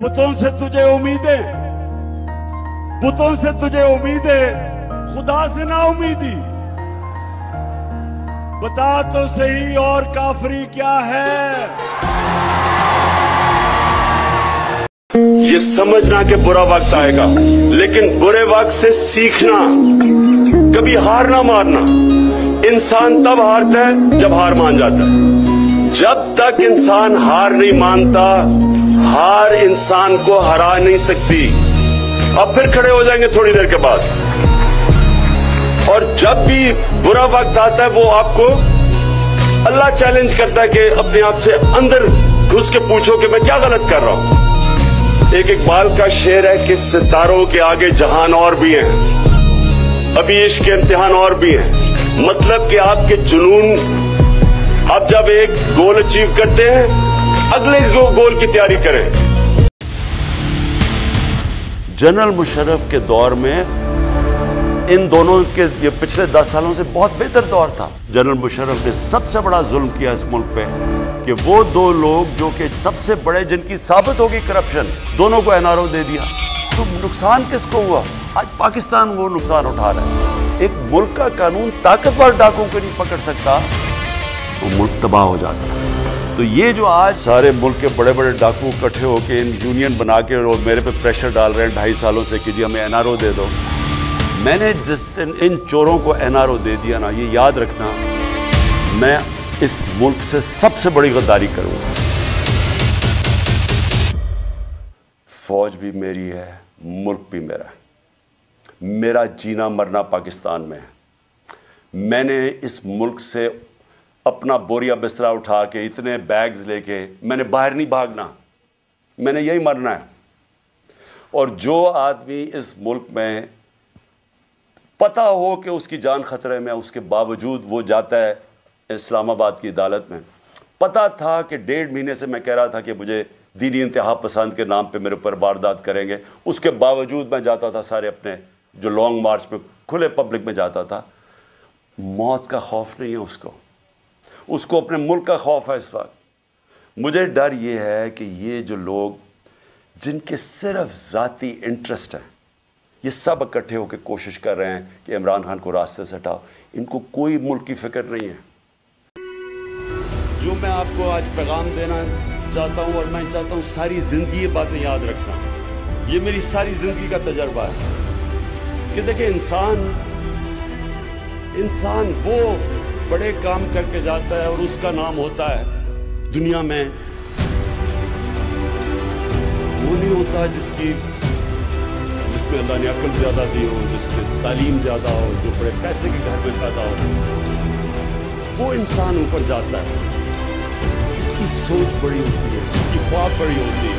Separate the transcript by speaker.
Speaker 1: بتوں سے تجھے امیدیں، بتوں سے تجھے امیدیں، خدا سے نا امیدی، بتا تو صحیح اور کافری کیا ہے؟ یہ سمجھنا کہ برا وقت آئے گا، لیکن برے وقت سے سیکھنا، کبھی ہار نہ ماننا۔ انسان تب ہارتا ہے جب ہار مان جاتا ہے۔ جب تک انسان ہار نہیں مانتا، ہار انسان کو ہرا نہیں سکتی۔ اب پھر کھڑے ہو جائیں گے تھوڑی دیر کے بعد، اور جب بھی برا وقت آتا ہے وہ آپ کو اللہ چیلنج کرتا ہے کہ اپنے آپ سے اندر گھس کے پوچھو کہ میں کیا غلط کر رہا ہوں۔ ایک اقبال کا شعر ہے کہ ستاروں کے آگے جہان اور بھی ہیں، ابھی عشق کے امتحان اور بھی ہیں۔ مطلب کہ آپ کے جنون، آپ جب ایک گول اچیو کرتے ہیں، اگلے گول کی تیاری کریں۔ جنرل مشرف کے دور میں ان دونوں کے یہ پچھلے 10 سالوں سے بہت بہتر دور تھا۔ جنرل مشرف نے سب سے بڑا ظلم کیا اس ملک پہ کہ وہ دو لوگ جو کہ سب سے بڑے، جن کی ثابت ہوگی کرپشن، دونوں کو این آر او دے دیا۔ تو نقصان کس کو ہوا؟ آج پاکستان وہ نقصان اٹھا رہا ہے۔ ایک ملک کا قانون طاقتور ڈاکوں کو نہیں پکڑ سکتا تو ملک تباہ ہو جاتا ہے۔ تو یہ جو آج سارے ملک کے بڑے بڑے ڈاکو اکٹھے ہو کے یونین بنا کے اور میرے پہ پریشر ڈال رہے ہیں 2.5 سالوں سے کہ جی ہمیں این آر او دے دو، میں نے جس دن ان چوروں کو این آر او دے دیا نا، یہ یاد رکھنا، میں اس ملک سے سب سے بڑی غداری کروں گا۔ فوج بھی میری ہے، ملک بھی میرا ہے، میرا جینا مرنا پاکستان میں ہے۔ میں نے اس ملک سے اپنا بوریا بسترا اٹھا کے، اتنے بیگز لے کے، میں نے باہر نہیں بھاگنا، میں نے یہی مرنا ہے۔ اور جو آدمی اس ملک میں پتہ ہو کہ اس کی جان خطرے میں، اس کے باوجود وہ جاتا ہے اسلام آباد کی عدالت میں، پتہ تھا کہ 1.5 مہینے سے میں کہہ رہا تھا کہ مجھے دینی انتہا پسند کے نام پہ میرے اوپر واردات کریں گے، اس کے باوجود میں جاتا تھا سارے اپنے جو لانگ مارچ پہ کھلے پبلک میں جاتا تھا۔ موت کا خوف نہیں ہے اس کو اپنے ملک کا خوف ہے۔ اس وقت مجھے ڈر یہ ہے کہ یہ جو لوگ جن کے صرف ذاتی انٹرسٹ ہیں، یہ سب اکٹھے ہو کے کوشش کر رہے ہیں کہ عمران خان کو راستے سے ہٹاؤ، ان کو کوئی ملک کی فکر نہیں ہے۔ جو میں آپ کو آج پیغام دینا چاہتا ہوں، اور میں چاہتا ہوں ساری زندگی یہ باتیں یاد رکھنا، یہ میری ساری زندگی کا تجربہ ہے کہ دیکھیں انسان وہ بڑے کام کر کے جاتا ہے اور اس کا نام ہوتا ہے دنیا میں، وہ نہیں ہوتا جس میں اللہ نے عقل زیادہ دی ہو، جس میں تعلیم زیادہ ہو، جو بڑے پیسے کے گھر میں پیدا ہو۔ وہ انسان اوپر جاتا ہے جس کی سوچ بڑی ہوتی ہے، جس کی خواب بڑی ہوتی ہے۔